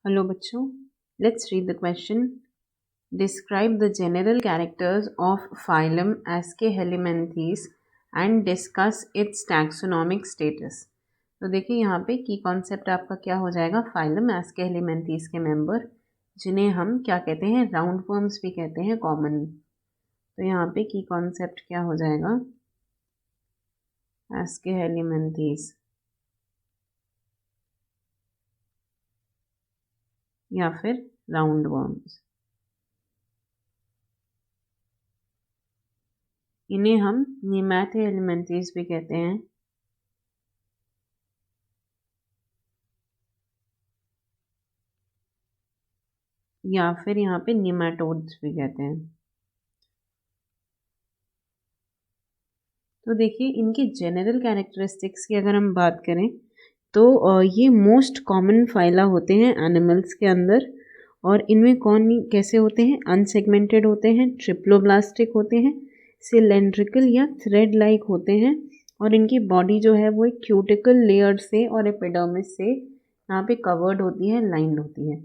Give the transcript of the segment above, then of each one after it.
Hello बच्चों, let's read the question. Describe the general characters of phylum Aschelinthes and discuss its taxonomic status. तो देखिए यहाँ पे की कॉन्सेप्ट आपका क्या हो जाएगा, फाइलम एस्केलिमेंथीस के मेंबर जिन्हें हम क्या कहते हैं, राउंड वर्म्स भी कहते हैं कॉमन। तो यहाँ पे की कॉन्सेप्ट क्या हो जाएगा, एस्केलिमेंथीस या फिर राउंड वर्म्स। इन्हें हम नेमैथोएलिमेंथीस भी कहते हैं। या फिर यहाँ पे निमेटोड्स भी कहते हैं। तो देखिए इनकी जनरल कैरेक्टरिस्टिक्स की अगर हम बात करें तो ये मोस्ट कॉमन फाइला होते हैं एनिमल्स के अंदर। और इनमें कौन कैसे होते हैं, अनसेगमेंटेड होते हैं, ट्रिप्लोब्लास्टिक होते हैं, सिलेंड्रिकल या थ्रेड लाइक होते हैं। और इनकी बॉडी जो है वो एक क्यूटिकल लेयर से और एपिडर्मिस से यहाँ पे कवर्ड होती है, लाइंड होती है।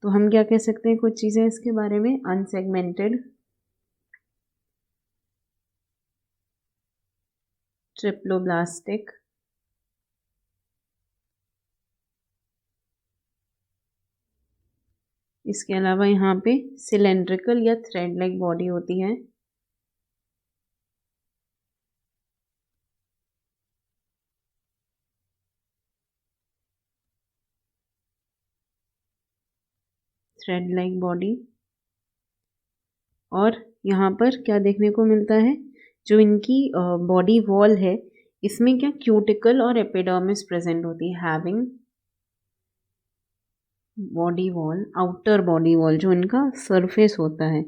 तो हम क्या कह सकते हैं कुछ चीज़ें इसके बारे में, अनसेगमेंटेड, ट्रिप्लोब्लास्टिक, इसके अलावा यहाँ पे सिलेंड्रिकल या थ्रेड लाइक बॉडी होती है। Thread like body. और यहाँ पर क्या देखने को मिलता है, जो इनकी बॉडी वॉल है इसमें क्या क्यूटिकल और एपिडर्मिस प्रेजेंट होती है, having body wall, outer body wall जो इनका सरफेस होता है।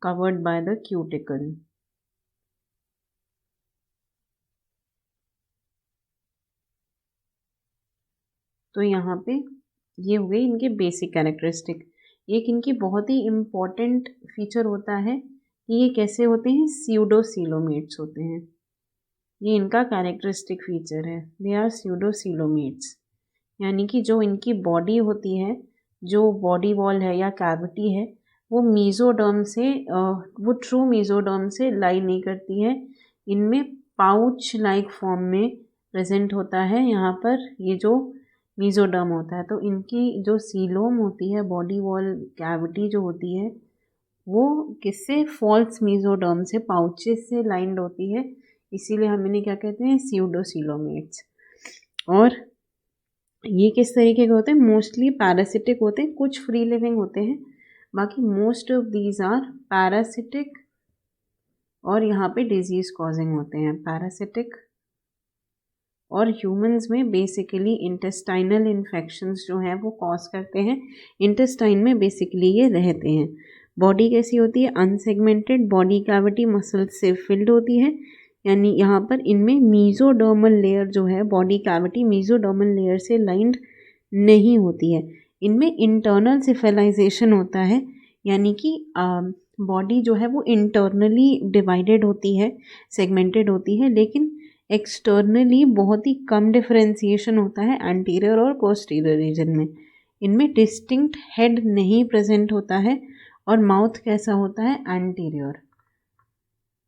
Covered by the cuticle. तो यहाँ पे ये हो गई इनके बेसिक कैरेक्टरिस्टिक। एक इनकी बहुत ही इम्पॉर्टेंट फीचर होता है कि ये कैसे होते हैं, स्यूडोसीलोमेट्स होते हैं। ये इनका कैरेक्टरिस्टिक फीचर है, दे आर स्यूडोसीलोमेट्स। यानी कि जो इनकी बॉडी होती है, जो बॉडी वॉल है या कैविटी है, वो मीजोडर्म से वो ट्रू मीजोडर्म से लाई नहीं करती है, इनमें पाउच लाइक फॉर्म में प्रेजेंट होता है यहाँ पर ये जो मीजोडर्म होता है। तो इनकी जो सीलोम होती है, बॉडी वॉल कैविटी जो होती है, वो किससे, फॉल्स मीजोडर्म से, पाउचेस से लाइंड होती है। इसीलिए हम इन्हें क्या कहते हैं, स्यूडोसीलोमेट्स। और ये किस तरीके के होते हैं, मोस्टली पैरासिटिक होते हैं, कुछ फ्री लिविंग होते हैं, बाकी most of these are parasitic. और यहाँ पे डिजीज कॉजिंग होते हैं, पैरासिटिक। और ह्यूमंस में बेसिकली इंटेस्टाइनल इन्फेक्शंस जो हैं वो कॉज करते हैं, इंटेस्टाइन में बेसिकली ये रहते हैं। बॉडी कैसी होती है, अनसेगमेंटेड, बॉडी कैविटी मसल्स से फिल्ड होती है। यानी यहाँ पर इनमें मीजोडर्मल लेयर जो है, बॉडी कैविटी मीजोडर्मल लेयर से लाइंड नहीं होती है। इनमें इंटरनल सिफेलाइजेशन होता है, यानी कि बॉडी जो है वो इंटरनली डिवाइडेड होती है, सेगमेंटेड होती है, लेकिन एक्सटर्नली बहुत ही कम डिफरेंशिएशन होता है एंटीरियर और पोस्टीरियर रीजन में। इनमें डिस्टिंक्ट हेड नहीं प्रेजेंट होता है। और माउथ कैसा होता है, एंटीरियर।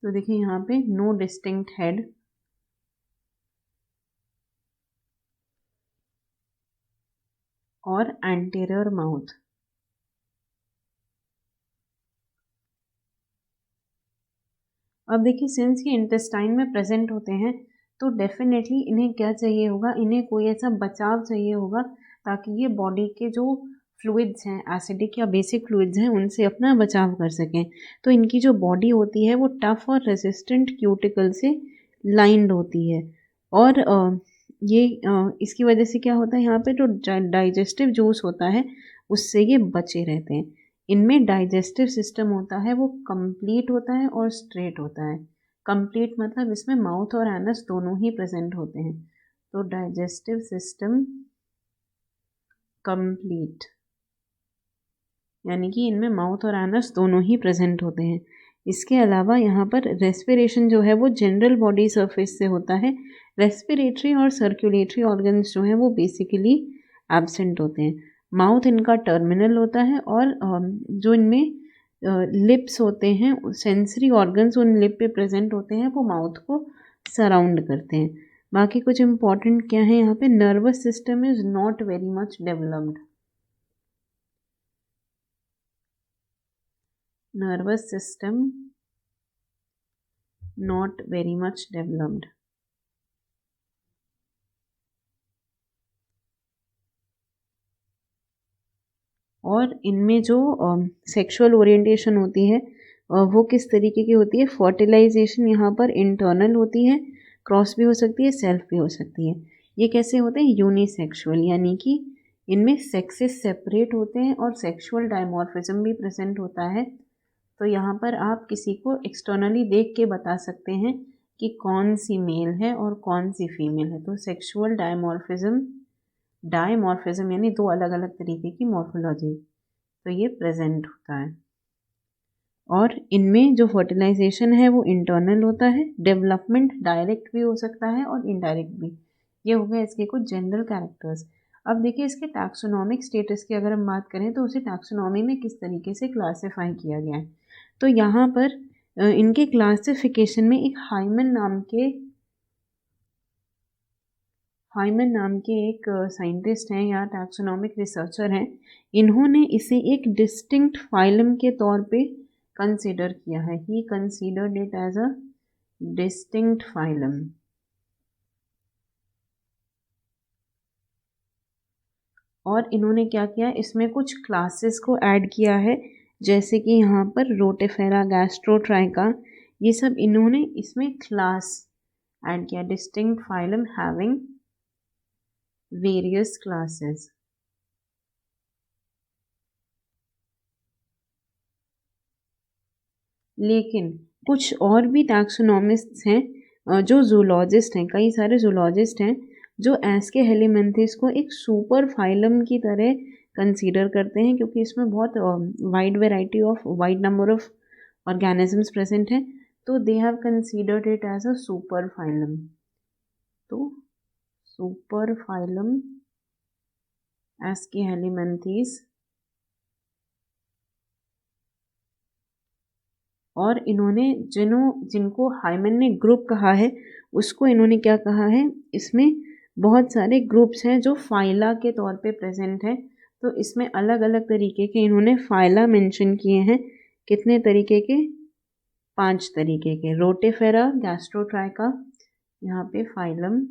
तो देखिए यहाँ पे नो डिस्टिंक्ट हेड, और एंटीरियर माउथ। अब देखिए सिंस ये इंटेस्टाइन में प्रेजेंट होते हैं तो डेफिनेटली इन्हें क्या चाहिए होगा, इन्हें कोई ऐसा बचाव चाहिए होगा ताकि ये बॉडी के जो फ्लूइड्स हैं, एसिडिक या बेसिक फ्लूइड्स हैं, उनसे अपना बचाव कर सकें। तो इनकी जो बॉडी होती है वो टफ और रेजिस्टेंट क्यूटिकल से लाइंड होती है। और ये इसकी वजह से क्या होता है, यहाँ पे जो डाइजेस्टिव जूस होता है उससे ये बचे रहते हैं। इनमें डाइजेस्टिव सिस्टम होता है वो कंप्लीट होता है और स्ट्रेट होता है। कंप्लीट मतलब इसमें माउथ और एनस दोनों ही प्रेजेंट होते हैं। तो डाइजेस्टिव सिस्टम कंप्लीट, यानी कि इनमें माउथ और एनस दोनों ही प्रेजेंट होते हैं। इसके अलावा यहाँ पर रेस्पिरेशन जो है वो जनरल बॉडी सरफेस से होता है। रेस्पिरेटरी और सर्कुलेटरी ऑर्गन्स जो हैं वो बेसिकली एब्सेंट होते हैं। माउथ इनका टर्मिनल होता है और जो इनमें लिप्स होते हैं, सेंसरी ऑर्गन्स उन लिप पे प्रेजेंट होते हैं, वो माउथ को सराउंड करते हैं। बाकी कुछ इंपॉर्टेंट क्या है यहाँ पे, nervous system is not very much developed. Nervous system not very much developed. और इनमें जो सेक्सुअल ओरिएंटेशन होती है वो किस तरीके की होती है, फर्टिलाइजेशन यहाँ पर इंटरनल होती है, क्रॉस भी हो सकती है, सेल्फ भी हो सकती है। ये कैसे होते हैं, यूनिसेक्सुअल, यानी कि इनमें सेक्सेस सेपरेट होते हैं और सेक्सुअल डायमॉर्फिज्म भी प्रेजेंट होता है। तो यहाँ पर आप किसी को एक्सटर्नली देख के बता सकते हैं कि कौन सी मेल है और कौन सी फीमेल है। तो सेक्सुअल डायमॉर्फिज्म यानी दो अलग अलग तरीके की मॉर्फोलॉजी, तो ये प्रेजेंट होता है। और इनमें जो फर्टिलाइजेशन है वो इंटरनल होता है, डेवलपमेंट डायरेक्ट भी हो सकता है और इनडायरेक्ट भी। ये हो गया इसके कुछ जनरल कैरेक्टर्स। अब देखिए इसके टैक्सोनॉमिक स्टेटस की अगर हम बात करें तो उसे टैक्सोनॉमी में किस तरीके से क्लासिफाई किया गया है। तो यहाँ पर इनके क्लासिफिकेशन में एक हाइमन नाम के एक साइंटिस्ट हैं या टैक्सोनॉमिक रिसर्चर हैं, इन्होंने इसे एक डिस्टिंक्ट फाइलम के तौर पे कंसीडर किया है। He considered it as a distinct phylum. और इन्होंने क्या किया, इसमें कुछ क्लासेस को ऐड किया है, जैसे कि यहाँ पर रोटेफेरा, गैस्ट्रोट्राइका, ये सब इन्होंने इसमें क्लास ऐड किया। Distinct phylum having various classes. लेकिन कुछ और भी टैक्सोनॉमिस्ट्स हैं जो जूलॉजिस्ट हैं, कई सारे जूलॉजिस्ट हैं जो एस्के हेलीमेंथिस को एक सुपर फाइलम की तरह कंसीडर करते हैं, क्योंकि इसमें बहुत wide number of organisms present हैं, तो they have considered it as a super phylum. तो सुपर फाइलम एस्के हेलीमेंथिस। और इन्होंने जिनको हाइमन ने ग्रुप कहा है उसको इन्होंने क्या कहा है, इसमें बहुत सारे ग्रुप्स हैं जो फाइला के तौर पे प्रेजेंट हैं। तो इसमें अलग अलग तरीके के इन्होंने फाइला मेंशन किए हैं। कितने तरीके के, 5 तरीके के। रोटेफेरा, गैस्ट्रोट्राइका, यहाँ पे फाइलम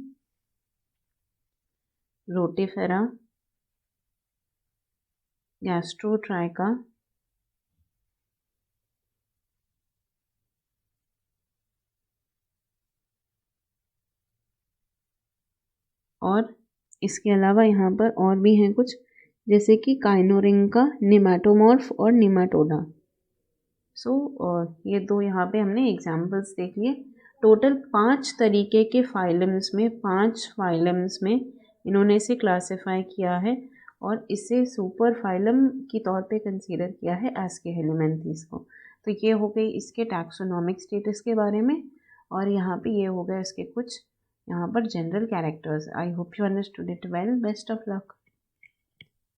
रोटेफेरा, गैस्ट्रोट्राइका, और इसके अलावा यहाँ पर और भी हैं कुछ, जैसे कि काइनोरिंका, निमैटोमॉर्फ और निमाटोडा। सो ये दो यहाँ पे हमने एग्जाम्पल्स देख लिए। टोटल 5 तरीके के फाइलम्स में, 5 फाइलम्स में इन्होंने इसे क्लासिफाई किया है और इसे सुपर फाइलम की तौर पे कंसीडर किया है एस्के हेलीमेंथिस को। तो ये हो गई इसके टैक्सोनॉमिक स्टेटस के बारे में, और यहाँ पे ये हो गया इसके कुछ यहाँ पर general characters. I hope you understood it well. Best of luck.